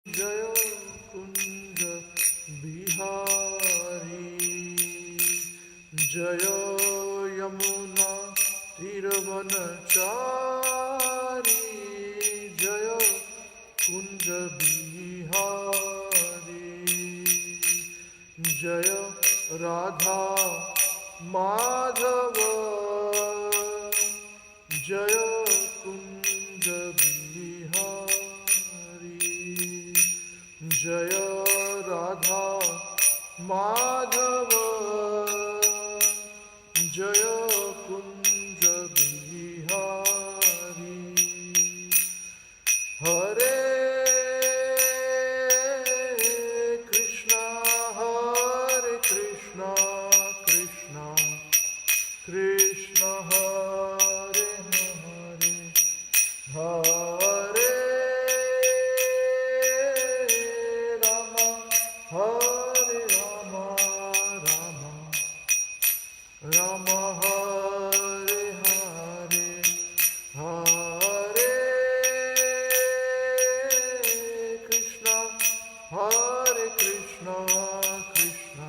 Jaya Kunja Bihari Jaya Yamuna Tiravanachari Jaya Kunja Bihari Jaya Radha Madhava Jaya Kunja Bihari Jaya Radha Madhava Jaya Kunja Bihari Hare Krishna Hare Krishna Krishna Krishna Hare Hare Hare Rama Hare Rama Rama Rama Hare Hare Hare Krishna Hare Krishna Krishna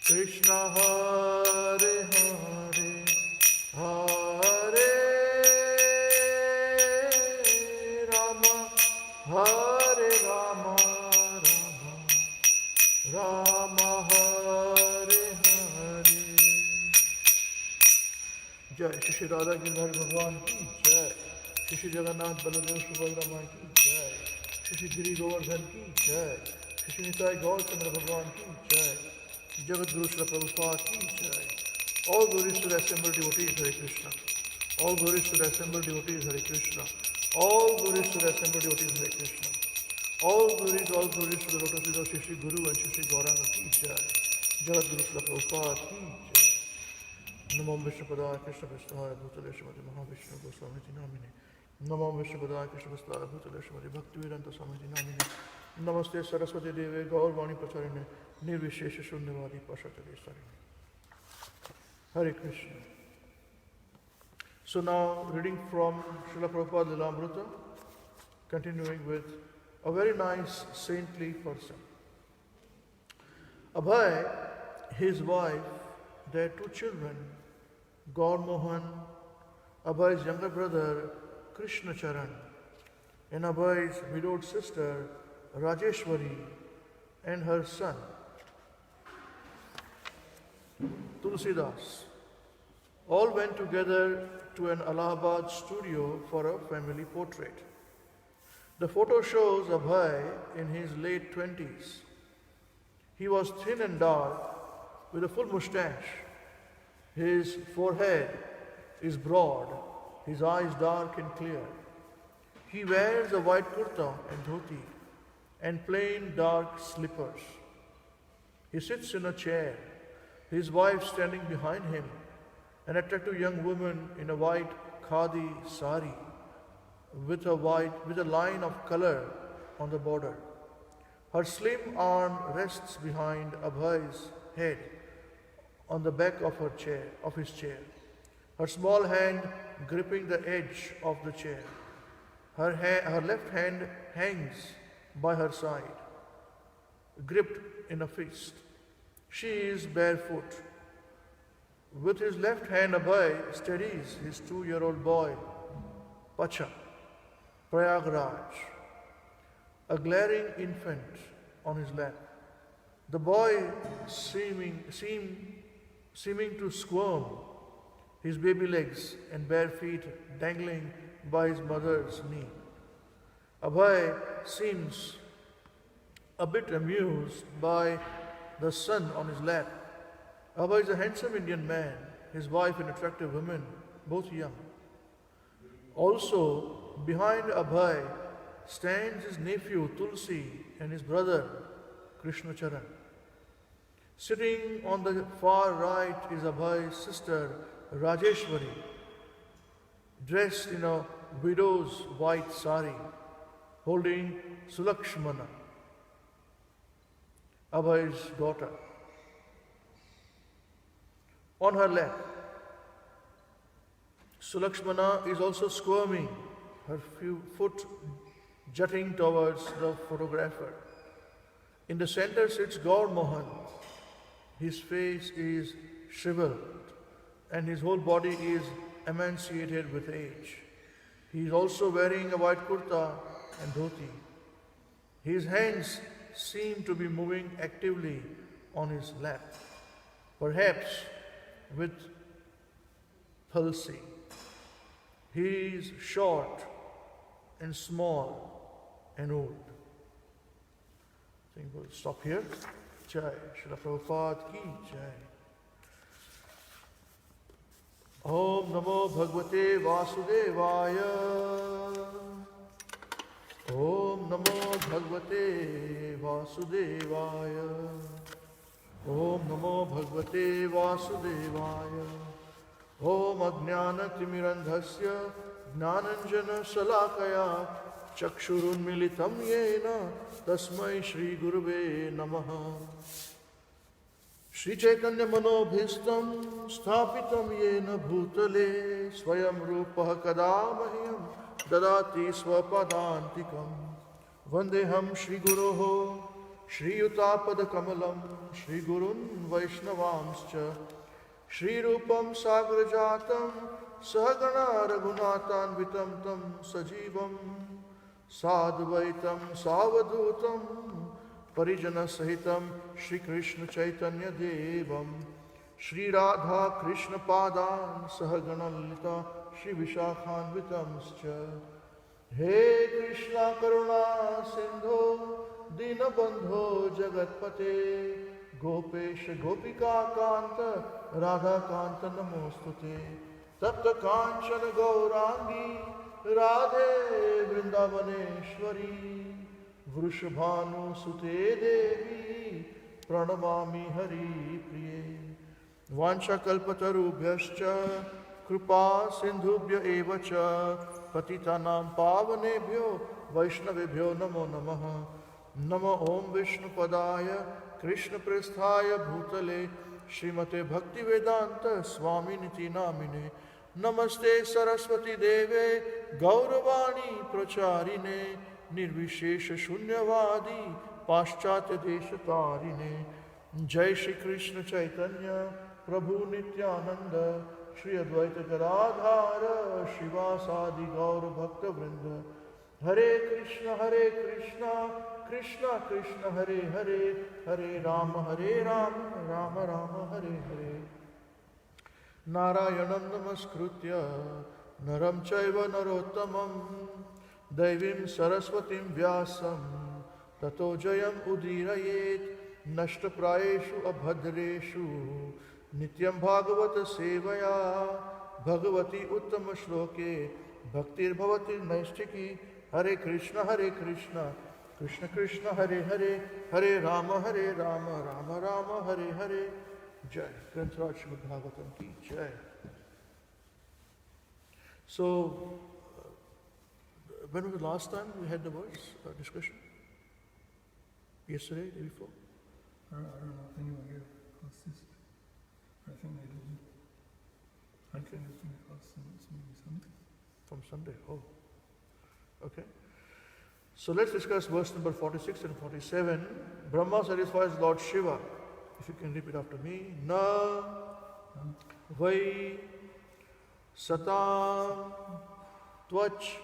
Krishna Hare Hare Hare Rama Hare Rama Rama Rama Hare Hare Jai Shri Radha Giridhar Bhagwan ki Jai Shri Jagannath Baladev Subhadra Mai ki Jai Shri Giri Govardhan ki Jai Shri Nitai Gaur Chandra Bhagwan ki Jai Jagat Guru Srila Prabhupada ki Jai. All glories to the assembled devotees, Hare Krishna. All glories to the assembled devotees, Hare Krishna. All glories to the assembled devotees, Hare Krishna. All glories to the lotus feet of Shri Guru and Shri Gauranga ki Jai. Jagat Guru Srila Prabhupada ki Jai. Namo Vishnu Padaya Krishna Prasthaya Bhutale Srimati Mahavishnu Goswamiti Namine. Namo Vishnu Padaya Krishna Prasthaya Bhutale Srimati Bhaktivedanta Swamiti Namine. Namaste Saraswati Deve Gaurvani Pracharine Nirvishesha Shunyavadi Pashatari Sarine. Hare Krishna. So now reading from Srila Prabhupada Lilamrita, continuing with a very nice saintly person. Abhay, his wife, their two children, Gaur Mohan, Abhay's younger brother, Krishna Charan, and Abhay's widowed sister, Rajeshwari, and her son, Tulsidas, all went together to an Allahabad studio for a family portrait. The photo shows Abhay in his late 20s. He was thin and dark with a full mustache. His forehead is broad, his eyes dark and clear. He wears a white kurta and dhoti and plain dark slippers. He sits in a chair, his wife standing behind him, an attractive young woman in a white khadi sari with a line of color on the border. Her slim arm rests behind Abhay's head on the back of his chair. Her small hand gripping the edge of the chair. Her left hand hangs by her side, gripped in a fist. She is barefoot. With his left hand, Abhay steadies his 2-year-old boy, Pacha, Prayagraj, a glaring infant on his lap. The boy seeming to squirm, his baby legs and bare feet dangling by his mother's knee. Abhay seems a bit amused by the son on his lap. Abhay is a handsome Indian man, his wife an attractive woman, both young. Also, behind Abhay stands his nephew Tulsi and his brother Krishna Charan. Sitting on the far right is Abhay's sister Rajeshwari, dressed in a widow's white sari, holding Sulakshmana, Abhay's daughter. On her lap, Sulakshmana is also squirming, her foot jutting towards the photographer. In the center sits Gaur Mohan. His face is shriveled and his whole body is emaciated with age. He is also wearing a white kurta and dhoti. His hands seem to be moving actively on his lap, perhaps with palsy. He is short and small and old. I think we'll stop here. Jai Srila Prabhupada ki Jai. Om Namo Bhagavate Vasudevaya. Om Namo Bhagavate Vasudevaya. Om Namo Bhagavate Vasudevaya. Om Ajnana Timirandhasya Jnananjana Salakaya Chakshurunmilitam Yena Tasmai Shri Gurave Namaha. Shri Chaitanya Manobhistam Sthapitam Yena Bhutale Swayam Rupaha Kadamahyam Dadati Swapadantikam Vandeham Shri Guroho Shri Utapada Kamalam Shri Gurun Vaishnavamscha Shri Rupam Sagrajatam Sahagana Raghunatan Vitam Tam Sajivam Sadvaitam Savadutam Parijana Sahitam Shri Krishna Chaitanya Devam Shri Radha Krishna Padan Sahagana Lalita Shri Vishakhan Vitamscha He Krishna Karuna Sindho Dinabandho Jagatpate Gopesh Gopika Kanta Radha Kanta Namostute Tapta Kanchana Gaurangi Radhe Vrindavaneshwari Vrushabhanu Sute Devi Pranamami Hari Priye Vancha Kalpatarubhyascha Kripa Sindhubhya Evacha Patitanam Pavanebhyo Vaishnavebhyo Namo Namaha Nama Om Vishnu Padaya Krishna Presthaya Bhutale Srimate Bhakti Vedanta Swami Niti Namine Namaste Saraswati Deve Gauravani Pracharine Nirvishesha Shunyavadi Paschatya Deshatarine Jai Shri Krishna Chaitanya Prabhu Nityananda Shri Advaita Garadhara Shivasadi Gaura Bhakta Vrinda Hare Krishna Krishna Krishna Hare Hare Hare Rama Rama Rama Hare Hare Narayanam Namaskritya Naram Chaiva Narottamam Devim Saraswatim Vyasam Tato Jayam Udirayet Nashtaprayeshu Abhadreshu Nityam Bhagavata Sevaya Bhagavati Uttama Shloke Bhaktir Bhavati Naistiki Hare Krishna Krishna Krishna Hare Hare Hare Rama Rama Rama Hare Hare Jai Grantaraj Srimad Bhāgavatam ki Jai. So, when was the last time we had the words discussion? Yesterday, day before? I don't know if anyone here consist. I think they did. I think it's been maybe Sunday. From Sunday, oh. Okay. So let's discuss verse number 46 and 47. Brahma satisfies Lord Shiva. If you can repeat after me. Na vai satam tvach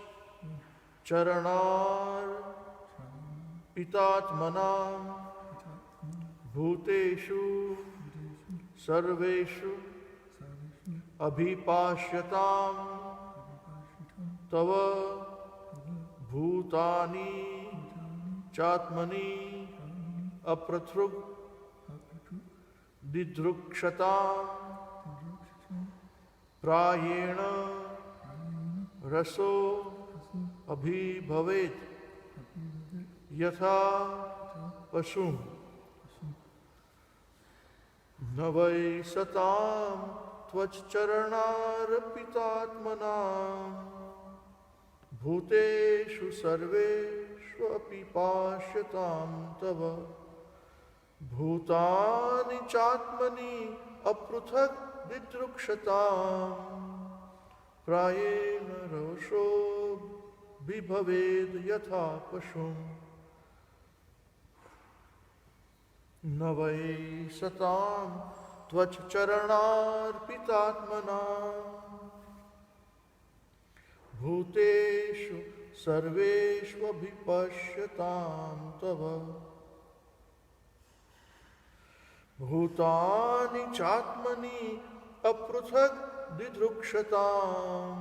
charanar pitatmanam bhuteshu sarveshu abhipashyatam tava bhutani chatmani aprathrug didrukshatam prayena raso abhibhavet yatha pasum navai satam tvaccharanarpitatmanam bhuteshu sarveshu apipashyatam tava bhutani chatmani apruthak didrukshatam prayena rosho vibhaved yatha pashum navai satam tvach charanarpitatmana bhuteshu sarveshva bhipashyatam tava bhutani chatmani apruthak didrukshatam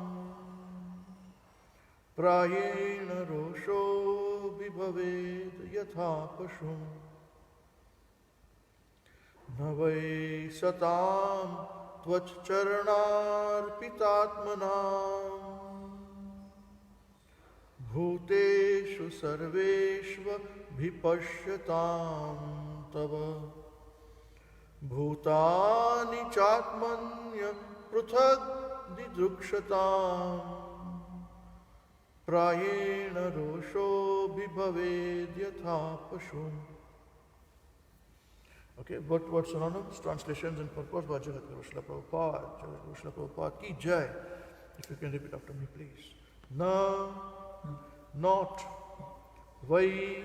prayena rosho vibhaved yatha pashum navai satam tvach charanarpitatmanam bhuteshu sarveshva bhipashyatam tava bhutani chatmanya pruthak didrukshatam prayena rosho vibhaved yatha pashum. Okay, what synonyms, translations and purpose by Jagat Guru Srila Prabhupada. Jagat Guru Srila Prabhupada ki jai. If you can repeat after me, please. Na, not, vai,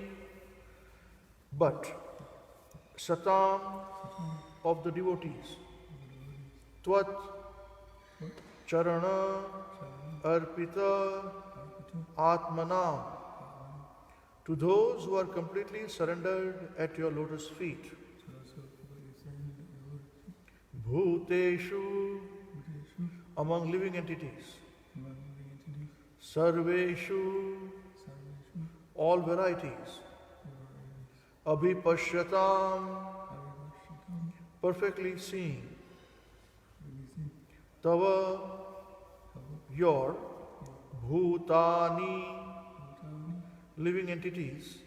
but, satam, of the devotees, tvat, charana, arpita, atmanam, to those who are completely surrendered at your lotus feet. Bhuteshu, among living entities. Sarveshu, all varieties. Abhipashyatam, perfectly seeing. Tava, your. Bhutani, living entities.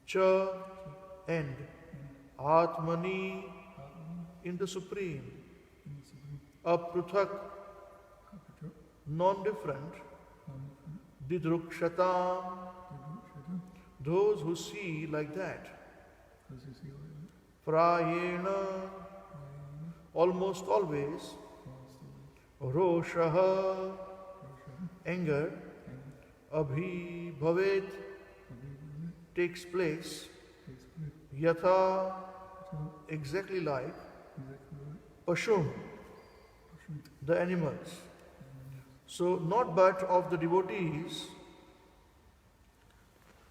Cha, and. Atmani, in the Supreme. Apruthak, non-different. Didrukshatam, those who see like that. Prayena, almost always. Roshaha, anger. Abhibhavet, takes place. Yatha, exactly like. Pashum, the animals. So, not but of the devotees,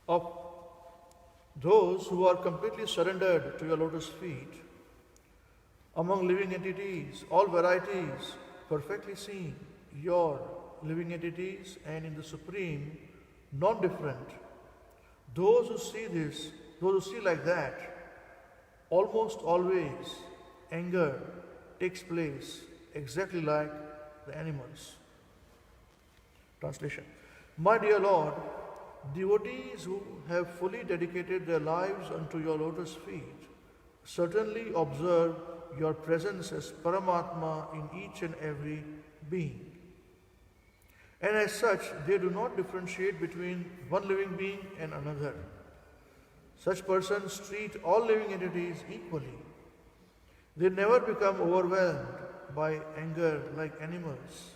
of those who are completely surrendered to your lotus feet, among living entities, all varieties, perfectly seen, your living entities and in the Supreme, non-different. Those who see this, those who see like that, almost always anger takes place exactly like the animals. Translation. My dear Lord, devotees who have fully dedicated their lives unto your lotus feet certainly observe your presence as Paramatma in each and every being. And as such, they do not differentiate between one living being and another. Such persons treat all living entities equally. They never become overwhelmed by anger like animals,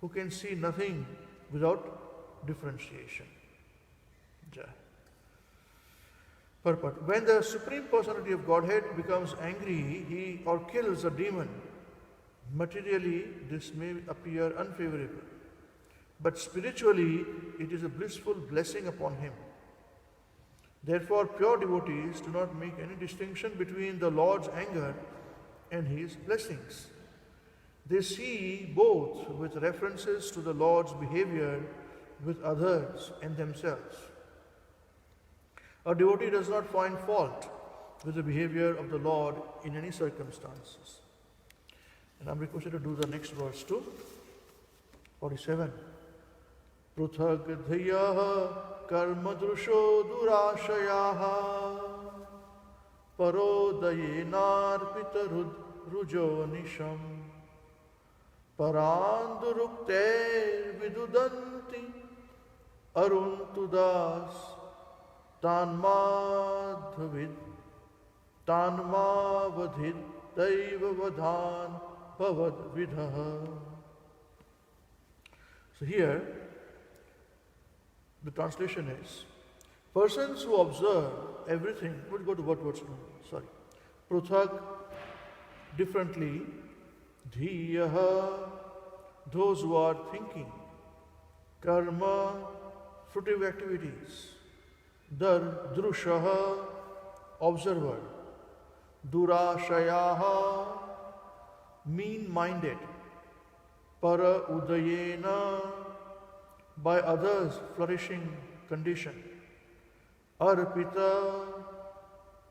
who can see nothing without differentiation. Jai. Purport. When the Supreme Personality of Godhead becomes angry, he or kills a demon, materially this may appear unfavorable, but spiritually it is a blissful blessing upon him. Therefore, pure devotees do not make any distinction between the Lord's anger and his blessings. They see both with references to the Lord's behavior with others and themselves. A devotee does not find fault with the behavior of the Lord in any circumstances. And I'm requested to do the next verse too. 47. Pruthagdhyaha karmadrusho durashayaha parodayenarpitarud rujo nisham parandurukter vidudanti aruntudas tanmavadhid daiva vadhan bhavad vidha. So here, The translation is, persons who observe everything, we'll go to words, sorry. Pruthak, differently, dhiyaha, those who are thinking, karma, fruitive activities, drushaha, observer, durashayaha, mean-minded, para udayena, by others flourishing condition, arpita,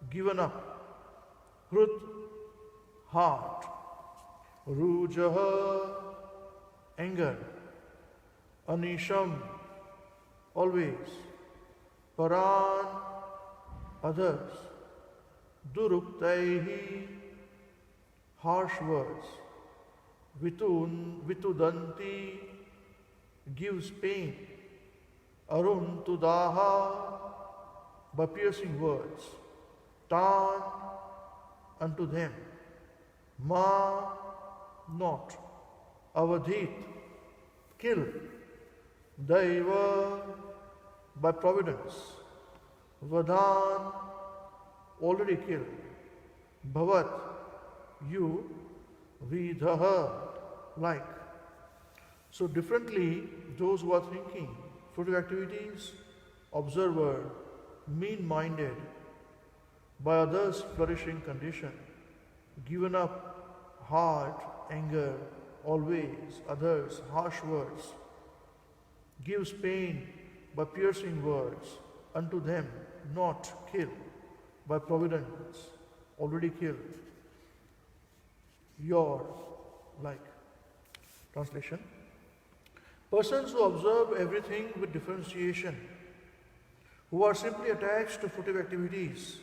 given up, krut, heart, rujaha, anger, anisham, always, paran, others, duruktaihi, harsh words, vitudanti, gives pain, arun tudaha, by piercing words, tan, unto them, ma, not, avadhit, kill, daiva, by providence, vadan, already killed, bhavat, you, vidhaha, like. So differently, those who are thinking, fruitive activities, observer, mean-minded, by others flourishing condition, given up, heart, anger, always, others, harsh words, gives pain by piercing words, unto them, not kill, by providence, already killed, your, like. Translation. Persons who observe everything with differentiation, who are simply attached to fruitive activities,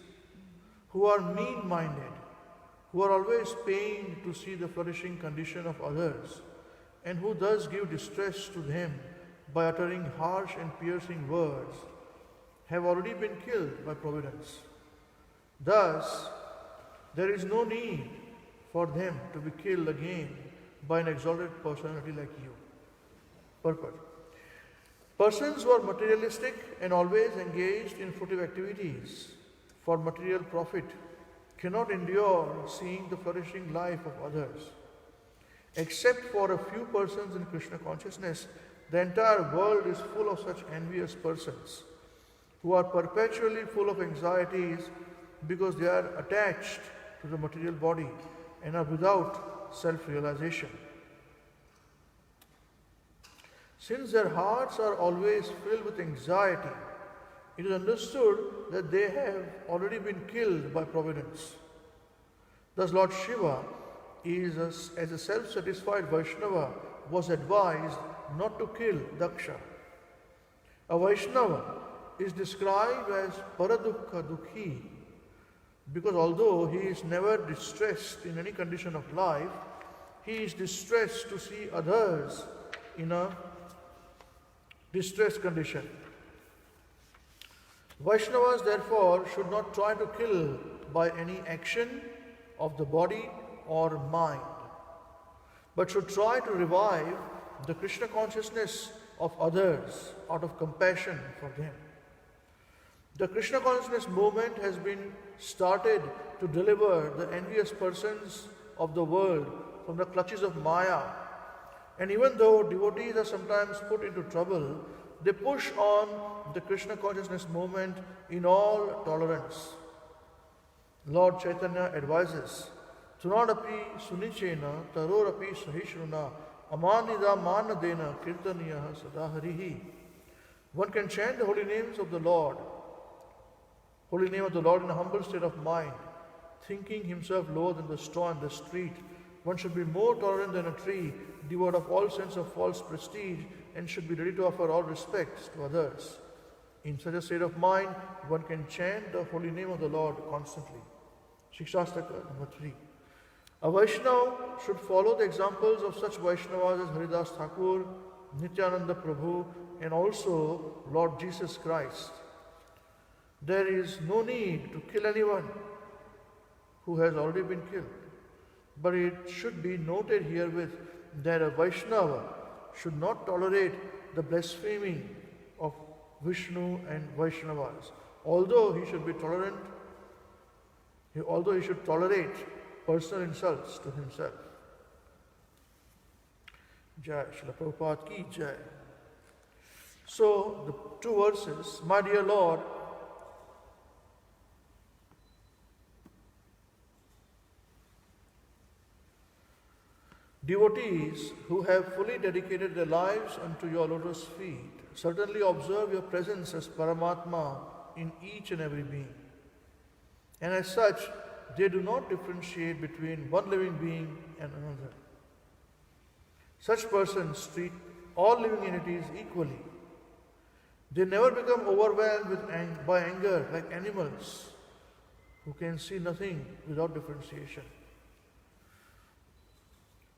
who are mean-minded, who are always pained to see the flourishing condition of others, and who thus give distress to them by uttering harsh and piercing words, have already been killed by providence. Thus, there is no need for them to be killed again by an exalted personality like you. Purport. Persons who are materialistic and always engaged in fruitive activities for material profit cannot endure seeing the flourishing life of others. Except for a few persons in Krishna consciousness, the entire world is full of such envious persons who are perpetually full of anxieties because they are attached to the material body and are without self-realization. Since their hearts are always filled with anxiety, it is understood that they have already been killed by providence. Thus Lord Shiva, as a self-satisfied Vaishnava, was advised not to kill Daksha. A Vaishnava is described as paradukha dukhi because although he is never distressed in any condition of life, he is distressed to see others in a distressed condition. Vaishnavas therefore should not try to kill by any action of the body or mind, but should try to revive the Krishna consciousness of others out of compassion for them. The Krishna consciousness movement has been started to deliver the envious persons of the world from the clutches of Maya. And even though devotees are sometimes put into trouble, they push on the Krishna consciousness movement in all tolerance. Lord Chaitanya advises, Tunadapi sunichena tarorapi sahishruna amanida manadena kirtaniya sadaharihi. One can chant the holy names of the Lord, holy name of the Lord in a humble state of mind, thinking himself lower than the straw in the street. One should be more tolerant than a tree, devoid of all sense of false prestige, and should be ready to offer all respects to others. In such a state of mind, one can chant the holy name of the Lord constantly. Shikshastaka number 3. A Vaishnava should follow the examples of such Vaishnavas as Haridas Thakur, Nityananda Prabhu, and also Lord Jesus Christ. There is no need to kill anyone who has already been killed. But it should be noted herewith that a Vaishnava should not tolerate the blaspheming of Vishnu and Vaishnavas. Although he should be tolerant, although he should tolerate personal insults to himself. Jai, Srila Prabhupada ki Jai. So, the two verses, my dear Lord, devotees who have fully dedicated their lives unto your lotus feet certainly observe your presence as Paramatma in each and every being. And as such, they do not differentiate between one living being and another. Such persons treat all living entities equally. They never become overwhelmed by anger like animals who can see nothing without differentiation.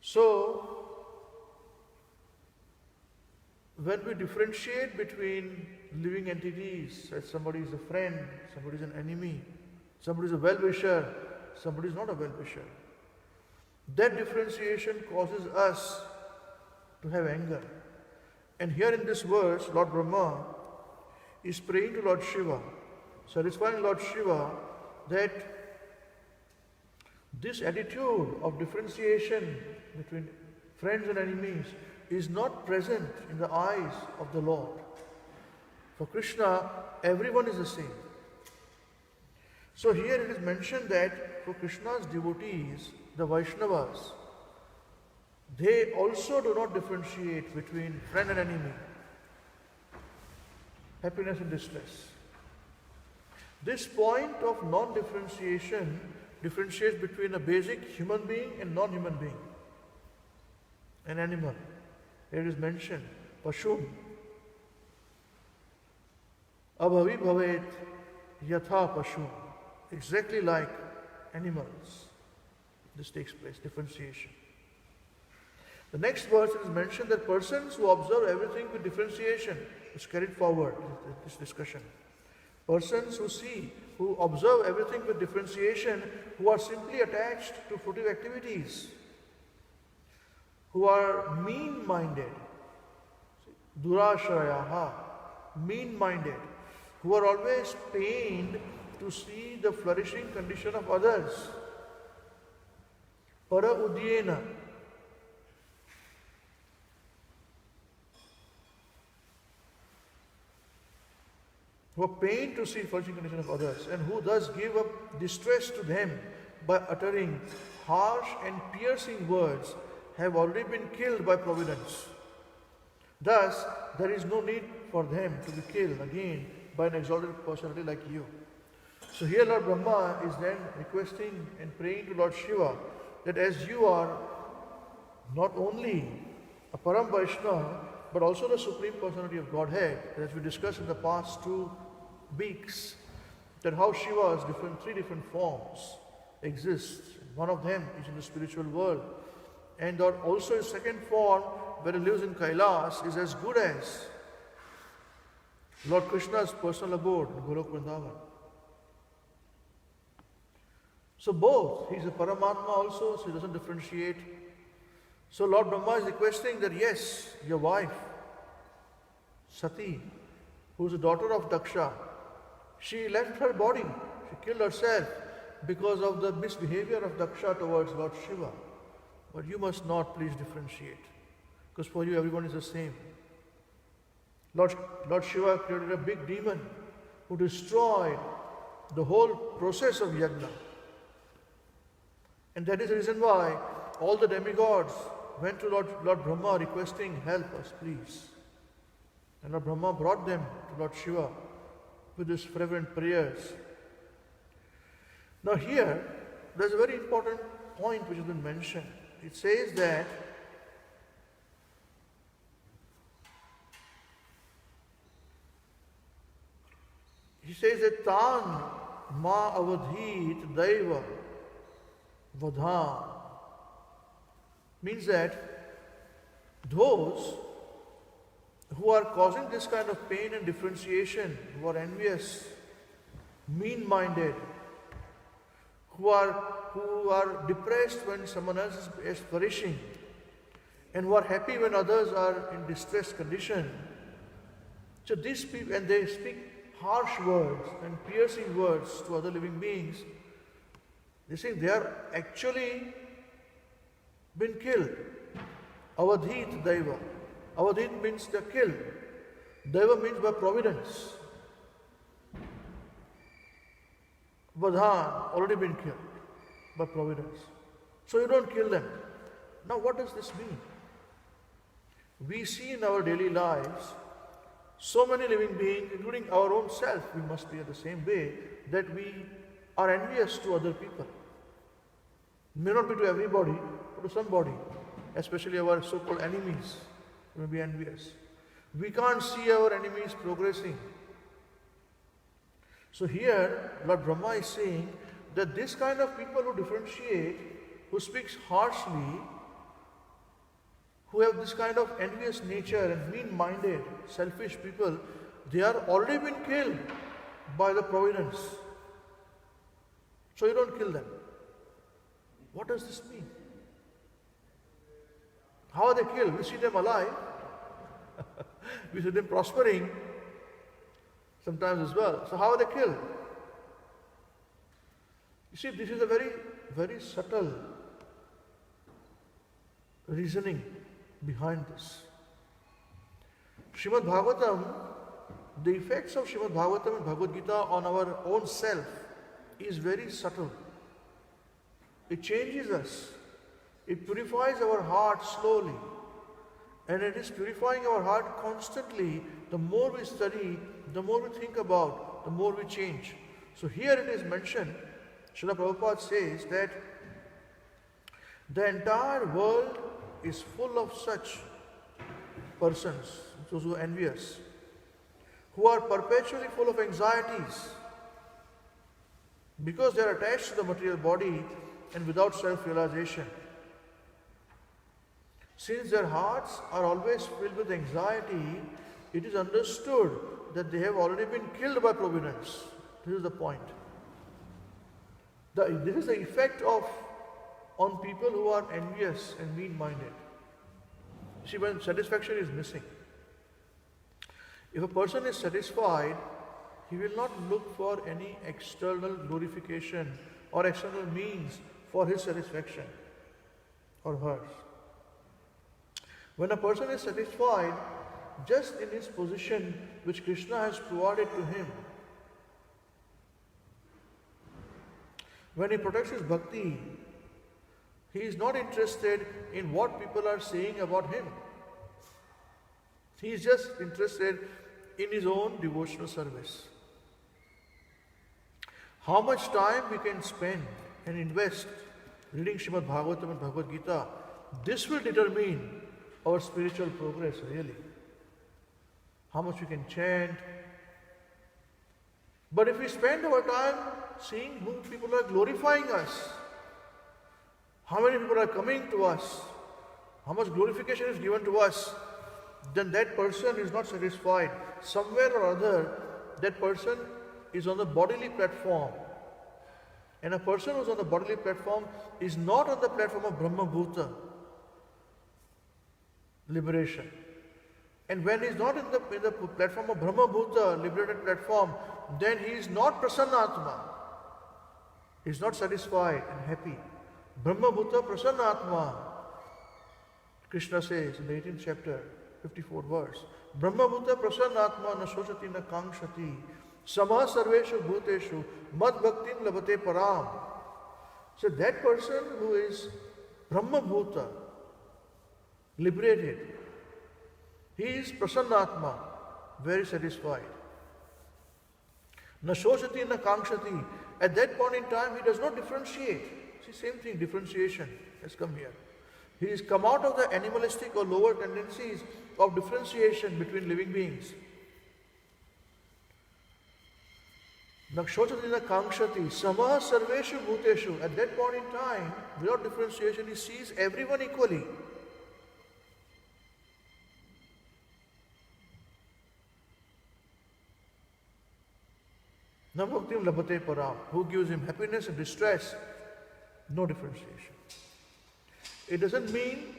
So, when we differentiate between living entities, as somebody is a friend, somebody is an enemy, somebody is a well-wisher, somebody is not a well-wisher, that differentiation causes us to have anger. And here in this verse, Lord Brahma is praying to Lord Shiva, satisfying Lord Shiva that this attitude of differentiation between friends and enemies is not present in the eyes of the Lord. For Krishna, everyone is the same. So here it is mentioned that for Krishna's devotees, the Vaishnavas, they also do not differentiate between friend and enemy, happiness and distress. This point of non-differentiation differentiates between a basic human being and non-human being, an animal. Here it is mentioned, Pashum. Abhavi bhavet yatha pashum. Exactly like animals. This takes place, differentiation. The next verse it is mentioned that persons who observe everything with differentiation is carried forward, this discussion. Persons who observe everything with differentiation, who are simply attached to fruitive activities, who are mean-minded, durashrayaha, mean-minded, who are always pained to see the flourishing condition of others. Para udyena, who are pained to see the flourishing condition of others, and who thus give up distress to them by uttering harsh and piercing words, have already been killed by providence. Thus, there is no need for them to be killed again by an exalted personality like you. So here Lord Brahma is then requesting and praying to Lord Shiva that as you are not only a Param Vaishnava, but also the Supreme Personality of Godhead, as we discussed in the past 2 weeks, that how Shiva's three different forms exist. One of them is in the spiritual world. And also his second form, where he lives in Kailas, is as good as Lord Krishna's personal abode in Golok Vrindavan. So both, he is a Paramatma also, so he doesn't differentiate. So Lord Brahma is requesting that yes, your wife, Sati, who is the daughter of Daksha, she left her body, she killed herself because of the misbehavior of Daksha towards Lord Shiva. But you must not please differentiate, because for you everyone is the same. Lord Shiva created a big demon who destroyed the whole process of yajna. And that is the reason why all the demigods went to Lord Brahma requesting, help us please. And Lord Brahma brought them to Lord Shiva with his fervent prayers. Now here, there's a very important point which has been mentioned. It says that Tan ma avadhit daiva vadha, means that those who are causing this kind of pain and differentiation, who are envious, mean-minded, who are depressed when someone else is flourishing, and who are happy when others are in distressed condition, So these people, and they speak harsh words and piercing words to other living beings. They say they are actually been killed. Avadhit Daiva. Avadhit means they are killed. Daiva means by providence. Vadhan, already been killed by providence. So you don't kill them. Now what does this mean? We see in our daily lives so many living beings, including our own self, we must be in the same way, that we are envious to other people. May not be to everybody, but to somebody, especially our so-called enemies, we may be envious. We can't see our enemies progressing. So here, Lord Brahma is saying that this kind of people who differentiate, who speaks harshly, who have this kind of envious nature and mean-minded, selfish people, they are already been killed by the providence. So you don't kill them. What does this mean? How are they killed? We see them alive. We see them prospering sometimes as well. So how are they killed? You see, this is a very, very subtle reasoning behind this. Srimad Bhāgavatam, the effects of Srimad Bhāgavatam and Bhagavad Gita on our own self is very subtle. It changes us. It purifies our heart slowly. And it is purifying our heart constantly. The more we study, the more we think about, the more we change. So here it is mentioned, Srila Prabhupada says that the entire world is full of such persons, those who are envious, who are perpetually full of anxieties because they are attached to the material body and without self-realization. Since their hearts are always filled with anxiety, it is understood that they have already been killed by providence. This is the point. This is the effect on people who are envious and mean-minded. See, when satisfaction is missing, if a person is satisfied, he will not look for any external glorification or external means for his satisfaction or hers. When a person is satisfied just in his position which Krishna has provided to him, when he protects his bhakti, he is not interested in what people are saying about him. He is just interested in his own devotional service. How much time we can spend and invest reading Srimad Bhāgavatam and Bhagavad Gita, this will determine our spiritual progress really. How much we can chant. But if we spend our time seeing who people are glorifying us, how many people are coming to us, how much glorification is given to us, then that person is not satisfied. Somewhere or other, that person is on the bodily platform. And a person who is on the bodily platform is not on the platform of Brahma Bhuta, liberation. And when he is not in the platform of Brahma Bhuta, liberated platform, then he is not Prasannatma. He is not satisfied and happy. Brahma Bhuta Prasannatma. Krishna says in the 18th chapter, 54th verse, Brahma Bhuta Prasannatma na sochati na kankshati samah sarveshu bhuteshu mad bhaktim labate param. So that person who is Brahma Bhuta, liberated, he is Prasannatma, very satisfied. Na sochati na kankshati. At that point in time, he does not differentiate. See, same thing, differentiation has come here. He has come out of the animalistic or lower tendencies of differentiation between living beings. Nakshotati na kankshati samah sarveshu bhuteshu. At that point in time, without differentiation, he sees everyone equally. Na bhaktim labate param. Who gives him happiness and distress? No differentiation. It doesn't mean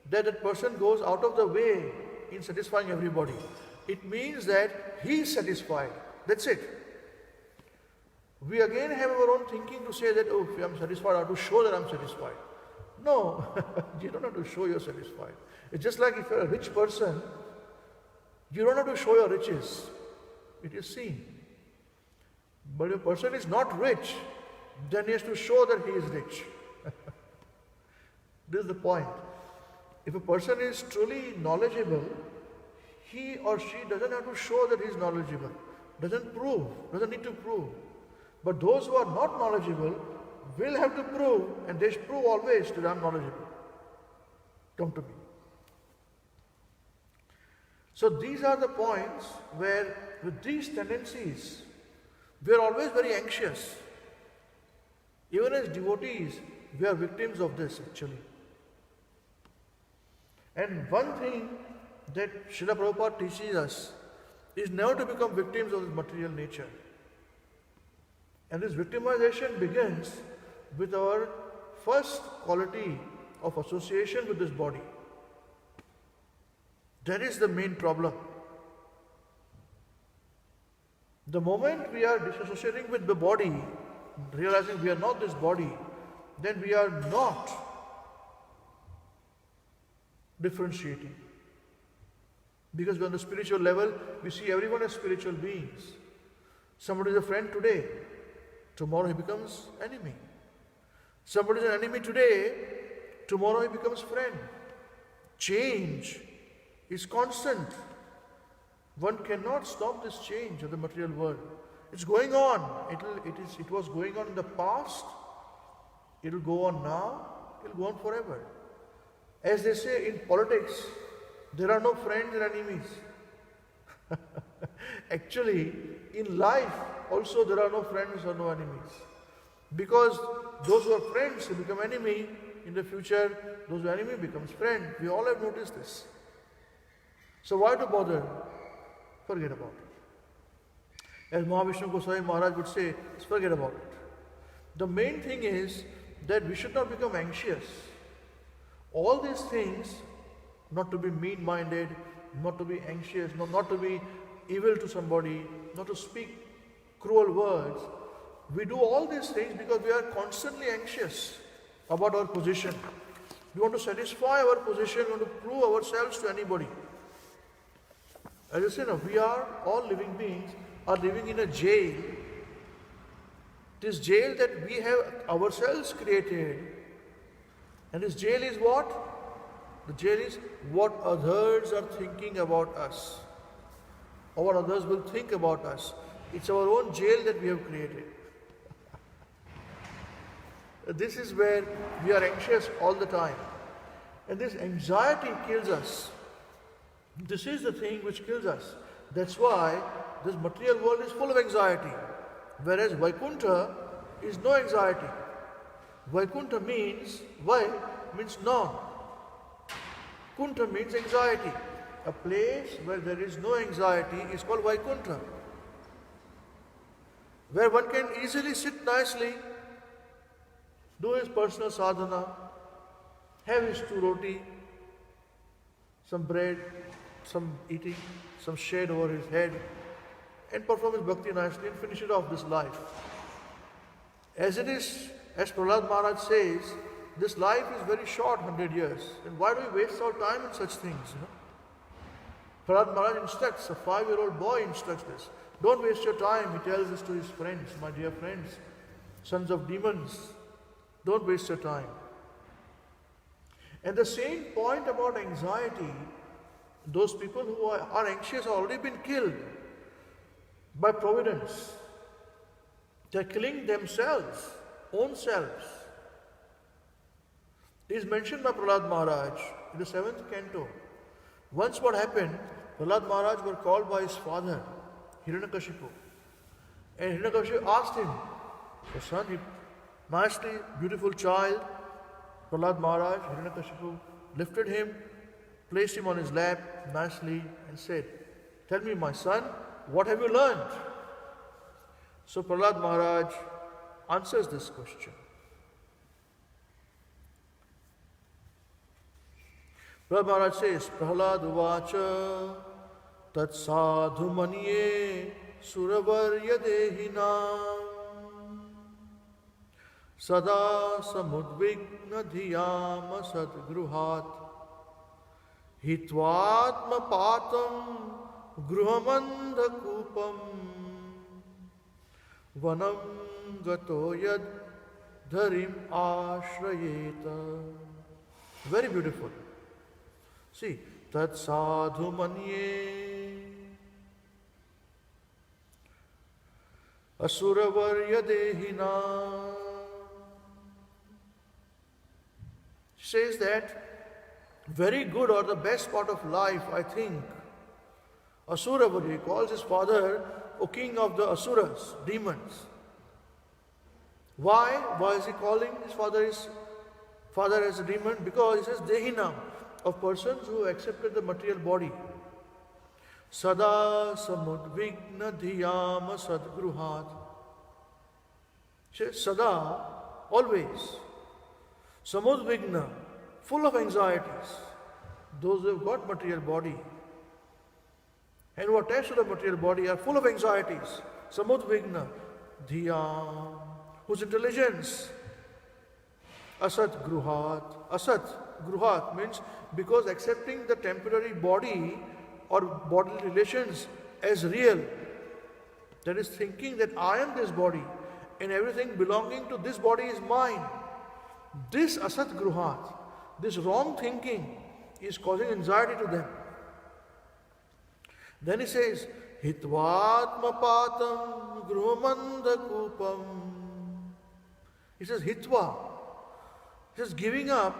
that that person goes out of the way in satisfying everybody. It means that he is satisfied. That's it. We again have our own thinking to say that, oh, if I'm satisfied, I have to show that I'm satisfied. No, you don't have to show you're satisfied. It's just like if you're a rich person, you don't have to show your riches. It is seen. But if a person is not rich, then he has to show that he is rich. This is the point. If a person is truly knowledgeable, he or she doesn't have to show that he is knowledgeable. Doesn't need to prove. But those who are not knowledgeable will have to prove, and they should prove always that I am knowledgeable. Come to me. So these are the points where with these tendencies, we are always very anxious. Even as devotees, we are victims of this actually. And one thing that Srila Prabhupada teaches us is never to become victims of this material nature. And this victimization begins with our first quality of association with this body. That is the main problem. The moment we are disassociating with the body, realizing we are not this body, then we are not differentiating. Because on the spiritual level, we see everyone as spiritual beings. Somebody is a friend today, tomorrow he becomes enemy. Somebody is an enemy today, tomorrow he becomes friend. Change is constant. One cannot stop this change of the material world. It's going on. It was going on in the past. It will go on now. It will go on forever. As they say in politics, there are no friends and enemies. Actually, in life also there are no friends or no enemies. Because those who are friends will become enemy in the future, those who are enemy becomes friend. We all have noticed this. So why to bother? Forget about it. As Mahavishnu Goswami Maharaj would say, forget about it. The main thing is that we should not become anxious. All these things, not to be mean-minded, not to be anxious, not to be evil to somebody, not to speak cruel words. We do all these things because we are constantly anxious about our position. We want to satisfy our position, we want to prove ourselves to anybody. As I said, we are all living beings, are living in a jail. This jail that we have ourselves created. And this jail is what? The jail is what others are thinking about us. Or what others will think about us. It's our own jail that we have created. This is where we are anxious all the time. And this anxiety kills us. This is the thing which kills us. That's why this material world is full of anxiety. Whereas Vaikuntha is no anxiety. Vaikuntha means, why? Means none. Kuntha means anxiety. A place where there is no anxiety is called Vaikuntha. Where one can easily sit nicely, do his personal sadhana, have his 2 roti, some bread, some eating, some shade over his head, and perform his bhakti nicely and finish it off this life. As it is, as Prahlad Maharaj says, this life is very short, 100 years. And why do we waste our time in such things? Prahlad Maharaj instructs, a 5-year-old boy instructs this. Don't waste your time, he tells this to his friends, my dear friends, sons of demons. Don't waste your time. And the same point about anxiety, those people who are anxious have already been killed by providence. They're killing themselves, own selves. It is mentioned by Prahlad Maharaj in the 7th canto. Once what happened, Prahlad Maharaj were called by his father, Hiranyakashipu. And Hiranyakashipu asked him, "Oh son, you nicely, beautiful child." Prahlad Maharaj, Hiranyakashipu, lifted him, placed him on his lap nicely and said, "Tell me, my son, what have you learned?" So Prahlad Maharaj answers this question. Prahlad Maharaj says, "Prahlad uvacha tat sadhu manye suravarya dehinam sada samudvigna dhyama sadgruhat hitvatma patam gruhamandha kupam vanam gato yad dharim ashrayeta. Very beautiful. See, tat sadhu manye asuravarya dehina. Says that very good or the best part of life, I think, Asuravari calls his father, O king of the Asuras, demons. Why? Why is he calling his father as a demon? Because he says Dehinam, of persons who accepted the material body. Sada samudvigna dhyama sadgruhat. He says Sada, always. Samudvigna, full of anxieties. Those who have got material body and who are attached to the material body are full of anxieties. Samudvigna, dhiyam, whose intelligence, asat gruhat. Asat gruhat means because accepting the temporary body or bodily relations as real, that is thinking that I am this body and everything belonging to this body is mine. This asat gruhat, this wrong thinking is causing anxiety to them. Then he says, Hitvatma patam grumanda kupam. He says, Hitva. He says, giving up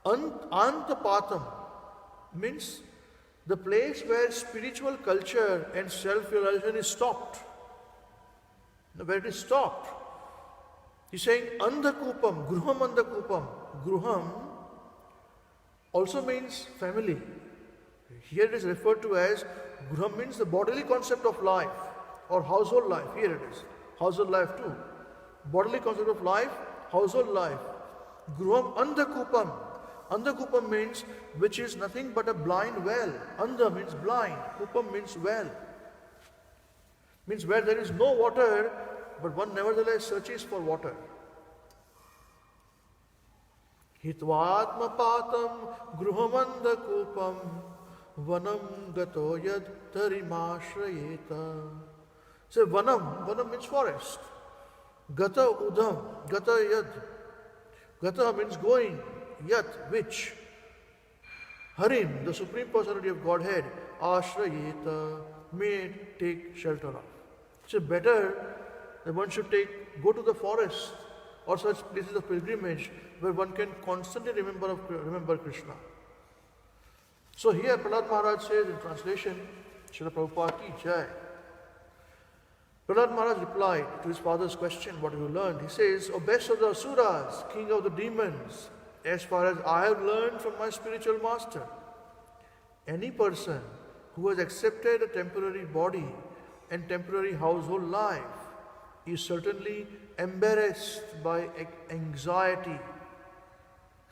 antapatam means the place where spiritual culture and self-realization is stopped. Where it is stopped. He's saying, andhakupam, gruham andhakupam. Gruham also means family. Here it is referred to as, gruham means the bodily concept of life or household life. Here it is, household life too. Bodily concept of life, household life. Gruham andhakupam. Andhakupam means which is nothing but a blind well. Andha means blind, kupam means well. Means where there is no water, but one nevertheless searches for water. Hitvatma patam gruhamanda kupam vanam gato yad tarimashrayeta. So vanam means forest. Gata udam, gata yad. Gata means going, yat which. Harim, the Supreme Personality of Godhead, ashrayeta, made take shelter of. So better that one should go to the forest or such places of pilgrimage where one can constantly remember Krishna. So here Prahlad Maharaj says in translation, Srila Prabhupada ki jai. Prahlad Maharaj replied to his father's question, what have you learned? He says, O best of the Asuras, king of the demons, as far as I have learned from my spiritual master, any person who has accepted a temporary body and temporary household life is certainly embarrassed by anxiety.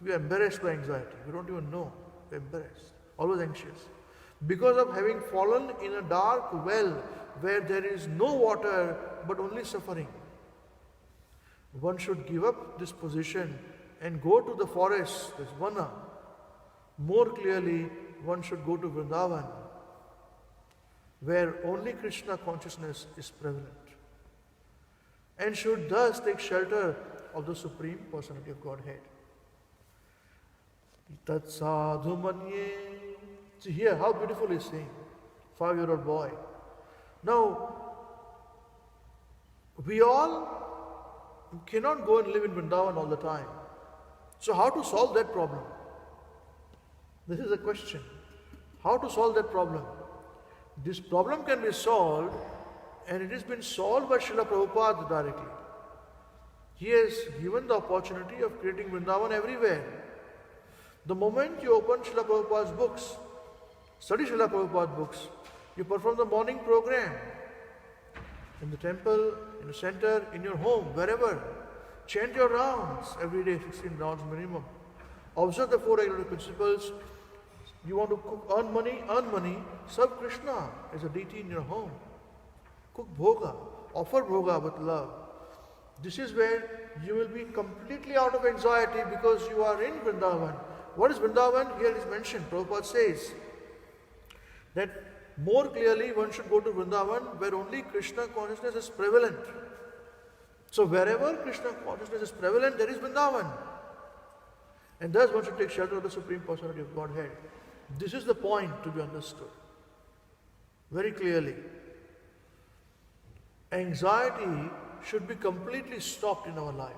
We are embarrassed by anxiety. We don't even know. We're embarrassed. Always anxious. Because of having fallen in a dark well where there is no water but only suffering. One should give up this position and go to the forest, this vana. More clearly, one should go to Vrindavan, where only Krishna consciousness is prevalent, and should thus take shelter of the Supreme Personality of Godhead. Tat sadhu manye. See here how beautiful he's saying. 5-year-old boy. Now, we all cannot go and live in Vrindavan all the time. So how to solve that problem? This is a question. How to solve that problem? This problem can be solved, and it has been solved by Srila Prabhupada directly. He has given the opportunity of creating Vrindavan everywhere. The moment you open Srila Prabhupada's books, study Srila Prabhupada's books, you perform the morning program in the temple, in the center, in your home, wherever. Chant your rounds every day, 16 rounds minimum. Observe the 4 regulative principles, You want to cook, earn money, serve Krishna as a deity in your home. Cook bhoga, offer bhoga with love. This is where you will be completely out of anxiety because you are in Vrindavan. What is Vrindavan? Here it is mentioned. Prabhupada says that more clearly one should go to Vrindavan where only Krishna consciousness is prevalent. So wherever Krishna consciousness is prevalent, there is Vrindavan. And thus one should take shelter of the Supreme Personality of Godhead. This is the point to be understood very clearly. Anxiety should be completely stopped in our life.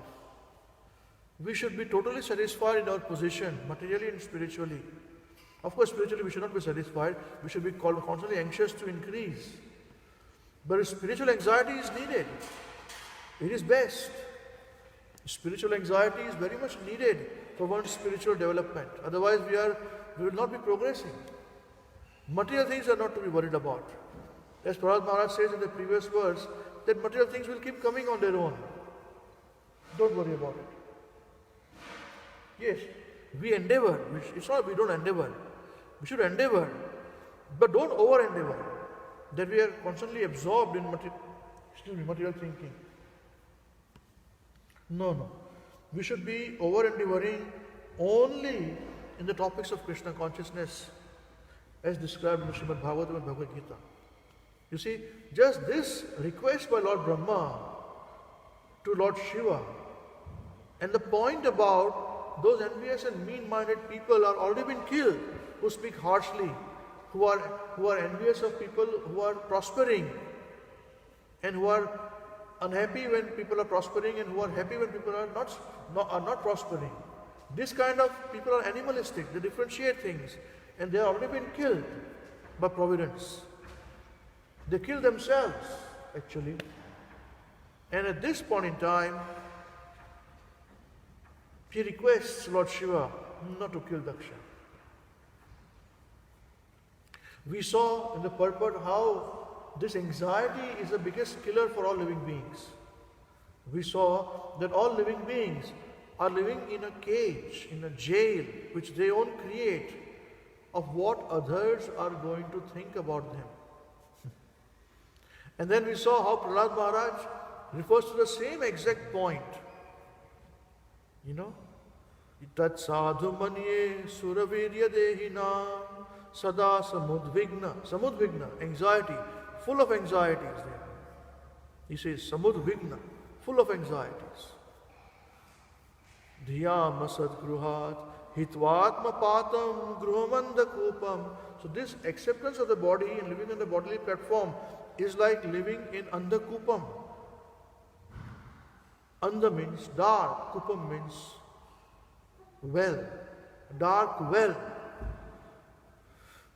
We should be totally satisfied in our position, materially and spiritually. Of course, spiritually we should not be satisfied. We should be constantly anxious to increase. But spiritual anxiety is needed. It is best. Spiritual anxiety is very much needed for one's spiritual development. Otherwise, we will not be progressing. Material things are not to be worried about. As Prahlad Maharaj says in the previous verse, that material things will keep coming on their own. Don't worry about it. Yes, we endeavor. It's not we don't endeavor. We should endeavor, but don't over-endeavor. That we are constantly absorbed in material thinking. No. We should be over-endeavoring only in the topics of Krishna consciousness as described in the Srimad Bhāgavatam and Bhagavad Gita. You see, just this request by Lord Brahma to Lord Shiva and the point about those envious and mean-minded people are already been killed who speak harshly, who are envious of people who are prospering and who are unhappy when people are prospering and who are happy when people are not prospering. This kind of people are animalistic, they differentiate things and they have already been killed by providence. They kill themselves actually. And at this point in time, he requests Lord Shiva not to kill Daksha. We saw in the purport how this anxiety is the biggest killer for all living beings. We saw that all living beings are living in a cage, in a jail, which they own create of what others are going to think about them. And then we saw how Prahlad Maharaj refers to the same exact point. Tat sadhu manye suravirya dehina sada samudvigna, anxiety, full of anxieties there. He says samudvigna, full of anxieties. Dhiyam asad gruhat hitvatma patam gruhamanda kupam. So this acceptance of the body and living on the bodily platform is like living in andakupam. Anda means dark, kupam means well, dark well.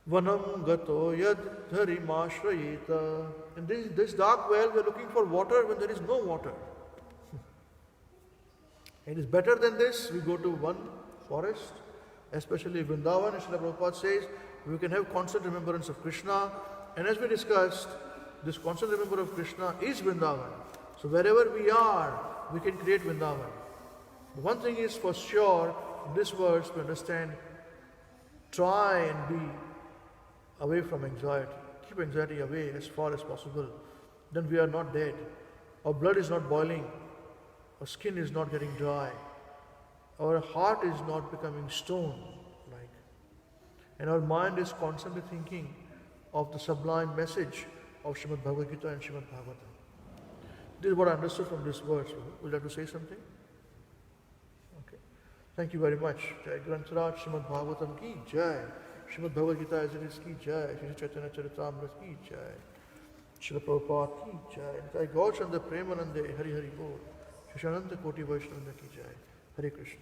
Vanam gato yad dharimashrayeta. In this dark well, we are looking for water when there is no water. It is better than this. We go to one forest, especially Vrindavan, and Srila Prabhupada says we can have constant remembrance of Krishna. And as we discussed, this constant remembrance of Krishna is Vrindavan. So wherever we are, we can create Vrindavan. One thing is for sure, in this verse we understand, try and be away from anxiety. Keep anxiety away as far as possible. Then we are not dead. Our blood is not boiling. Our skin is not getting dry. Our heart is not becoming stone-like. And our mind is constantly thinking of the sublime message of Srimad Bhagavad Gita and Srimad Bhāgavatam. This is what I understood from this verse. Would you like to say something? Okay. Thank you very much. Jai Grantaraj Srimad Bhāgavatam ki Jai. Srimad Bhagavad Gita as it is ki Jai. Shri Chaitanya Charitamrita ki Jai. Srila Prabhupada ki Jai. Jai Gaurchandra Premanande Hari Hari Bol. Shri Shananta Koti Vaishnava ki Jai. Hare Krishna.